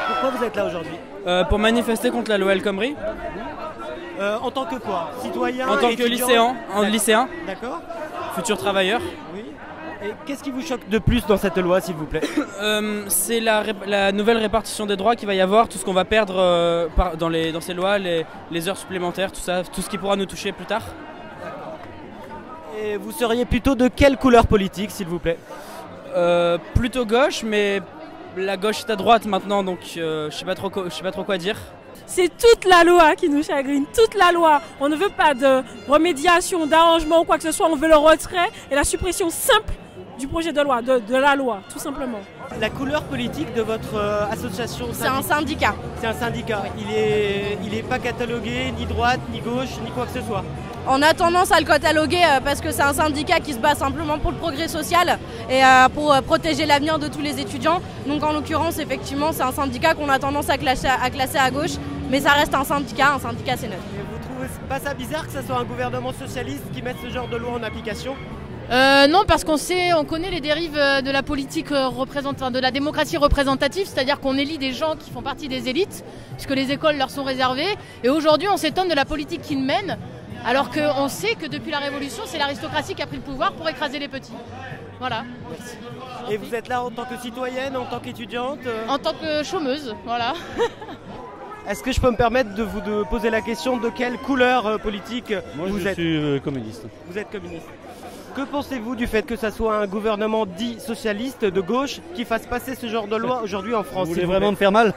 Pourquoi vous êtes là aujourd'hui? Pour manifester contre la loi El Khomri. En tant que quoi? Citoyen? En tant que lycéen, D'accord. futur travailleur. Oui. Et qu'est-ce qui vous choque de plus dans cette loi, s'il vous plaît? C'est la nouvelle répartition des droits qu'il va y avoir, tout ce qu'on va perdre dans ces lois, les heures supplémentaires, tout ça, tout ce qui pourra nous toucher plus tard. Et vous seriez plutôt de quelle couleur politique, s'il vous plaît? Plutôt gauche, mais la gauche est à droite maintenant, donc je sais pas trop quoi dire. C'est toute la loi qui nous chagrine, toute la loi. On ne veut pas de remédiation, d'arrangement ou quoi que ce soit, on veut le retrait et la suppression simple du projet de loi, de la loi, tout simplement. La couleur politique de votre association? C'est un syndicat. C'est un syndicat. Oui. Il est pas catalogué ni droite, ni gauche, ni quoi que ce soit. On a tendance à le cataloguer parce que c'est un syndicat qui se bat simplement pour le progrès social et pour protéger l'avenir de tous les étudiants. Donc en l'occurrence, effectivement, c'est un syndicat qu'on a tendance à classer à gauche, mais ça reste un syndicat c'est neutre. Et vous trouvez pas ça bizarre que ce soit un gouvernement socialiste qui mette ce genre de loi en application? Non, parce on connaît les dérives de la politique de la démocratie représentative, c'est-à-dire qu'on élit des gens qui font partie des élites, puisque les écoles leur sont réservées. Et aujourd'hui, on s'étonne de la politique qu'ils mènent, alors qu'on sait que depuis la Révolution, c'est l'aristocratie qui a pris le pouvoir pour écraser les petits. Voilà. Merci. Et vous êtes là en tant que citoyenne, en tant qu'étudiante? En tant que chômeuse, voilà. Est-ce que je peux me permettre de vous poser la question de quelle couleur politique vous êtes? Moi, je suis communiste. Vous êtes communiste. Que pensez-vous du fait que ça soit un gouvernement dit socialiste de gauche qui fasse passer ce genre de loi aujourd'hui en France? Vous voulez vraiment me faire mal?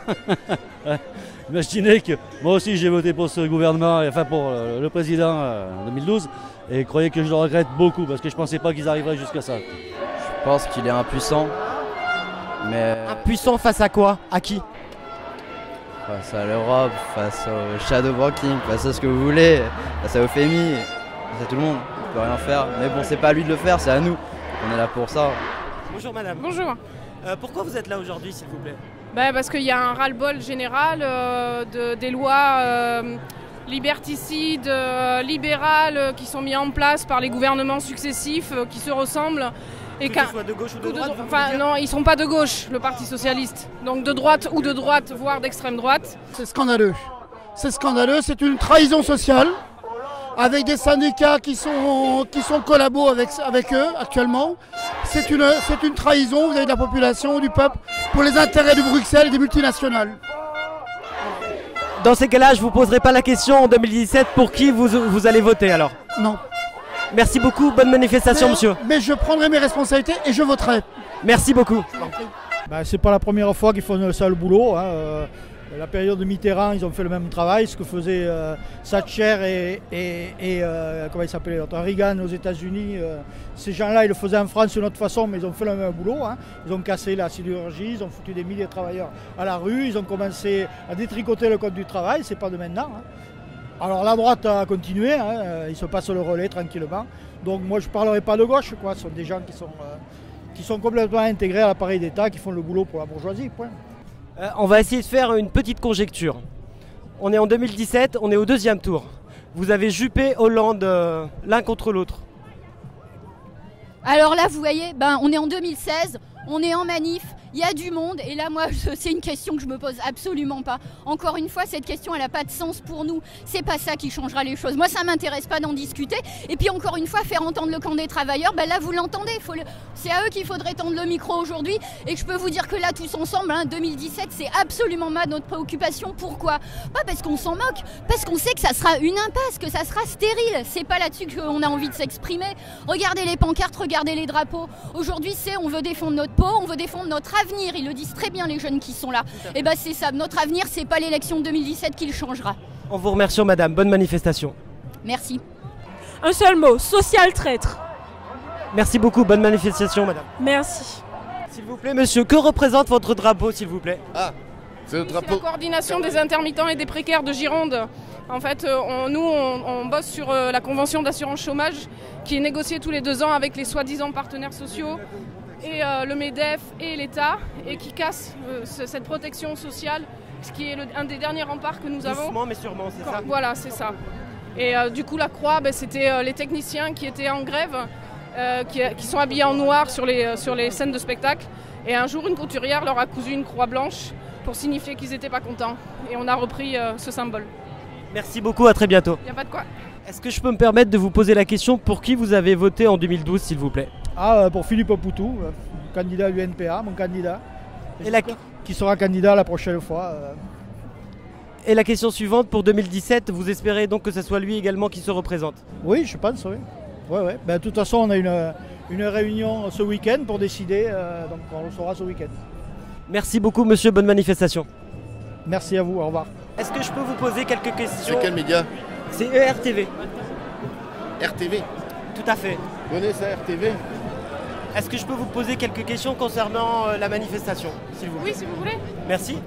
Imaginez que moi aussi j'ai voté pour ce gouvernement, enfin pour le président en 2012, et croyez que je le regrette beaucoup parce que je ne pensais pas qu'ils arriveraient jusqu'à ça. Je pense qu'il est impuissant, mais... Impuissant face à quoi? À qui? Face à l'Europe, face au shadow banking, face à ce que vous voulez, face au FMI, face à tout le monde. On peut rien faire, mais bon, c'est pas à lui de le faire, c'est à nous. On est là pour ça. Bonjour madame. Bonjour. Pourquoi vous êtes là aujourd'hui, s'il vous plaît? Parce qu'il y a un ras-le-bol général des lois liberticides, libérales qui sont mises en place par les gouvernements successifs qui se ressemblent. Et que ce soit de gauche ou de droite? Non, ils ne sont pas de gauche, le Parti Socialiste. Donc de droite ou de droite, voire d'extrême droite. C'est scandaleux. C'est scandaleux, c'est une trahison sociale avec des syndicats qui sont collabos avec eux actuellement. C'est une trahison vis-à-vis de la population, du peuple, pour les intérêts de Bruxelles et des multinationales. Dans ces cas-là, je ne vous poserai pas la question en 2017 pour qui vous allez voter alors? Non. Merci beaucoup, bonne manifestation monsieur. Mais je prendrai mes responsabilités et je voterai. Merci beaucoup. C'est pas la première fois qu'ils font le sale boulot. La période de Mitterrand, ils ont fait le même travail, ce que faisaient Thatcher et comment il s'appelait l'autre, Reagan aux États-Unis. Ces gens-là, ils le faisaient en France d'une autre façon, mais ils ont fait le même boulot. Ils ont cassé la sidérurgie, ils ont foutu des milliers de travailleurs à la rue, ils ont commencé à détricoter le code du travail, c'est pas de maintenant. Alors la droite a continué, ils se passent le relais tranquillement. Donc moi je ne parlerai pas de gauche, quoi. Ce sont des gens qui sont complètement intégrés à l'appareil d'État, qui font le boulot pour la bourgeoisie. Point. On va essayer de faire une petite conjecture. On est en 2017, on est au deuxième tour. Vous avez Juppé, Hollande, l'un contre l'autre. Alors là, vous voyez, on est en 2016, on est en manif, il y a du monde, et là, moi, c'est une question que je me pose absolument pas. Encore une fois, cette question, elle n'a pas de sens pour nous. C'est pas ça qui changera les choses. Moi, ça m'intéresse pas d'en discuter. Et puis, encore une fois, faire entendre le camp des travailleurs, là, vous l'entendez. C'est à eux qu'il faudrait tendre le micro aujourd'hui. Et que je peux vous dire que là, tous ensemble, 2017, c'est absolument pas notre préoccupation. Pourquoi? Pas parce qu'on s'en moque, parce qu'on sait que ça sera une impasse, que ça sera stérile. C'est pas là-dessus qu'on a envie de s'exprimer. Regardez les pancartes, regardez les drapeaux. Aujourd'hui, on veut défendre notre peau, on veut défendre notre avenir. Ils le disent très bien, les jeunes qui sont là. Et c'est ça, notre avenir, c'est pas l'élection de 2017 qui le changera. En vous remerciant madame, bonne manifestation. Merci. Un seul mot, social traître. Merci beaucoup, bonne manifestation madame. Merci. S'il vous plaît monsieur, que représente votre drapeau s'il vous plaît? C'est le C'est drapeau. la coordination des intermittents et des précaires de Gironde. En fait, on bosse sur la convention d'assurance chômage qui est négociée tous les 2 ans avec les soi-disant partenaires sociaux et le MEDEF et l'État et qui casse cette protection sociale, ce qui est un des derniers remparts que nous avons. Doucement mais sûrement, c'est ça. Voilà, c'est ça. Et du coup, la Croix, c'était les techniciens qui étaient en grève, qui sont habillés en noir sur les scènes de spectacle. Et un jour, une couturière leur a cousu une croix blanche pour signifier qu'ils n'étaient pas contents. Et on a repris ce symbole. Merci beaucoup, à très bientôt. Il n'y a pas de quoi. Est-ce que je peux me permettre de vous poser la question pour qui vous avez voté en 2012, s'il vous plaît? Pour Philippe Poutou, candidat UNPA, mon candidat. Et la... Qui sera candidat la prochaine fois. Et la question suivante, pour 2017, vous espérez donc que ce soit lui également qui se représente? Oui, je pense, oui. Ouais. De toute façon, on a une réunion ce week-end pour décider, donc on le saura ce week-end. Merci beaucoup, monsieur, bonne manifestation. Merci à vous, au revoir. Est-ce que je peux vous poser quelques questions? C'est quel média? C'est ERTV. RTV. Tout à fait. Vous connaissez ça, RTV? Est-ce que je peux vous poser quelques questions concernant la manifestation, s'il vous plaît? Oui, si vous voulez. Merci.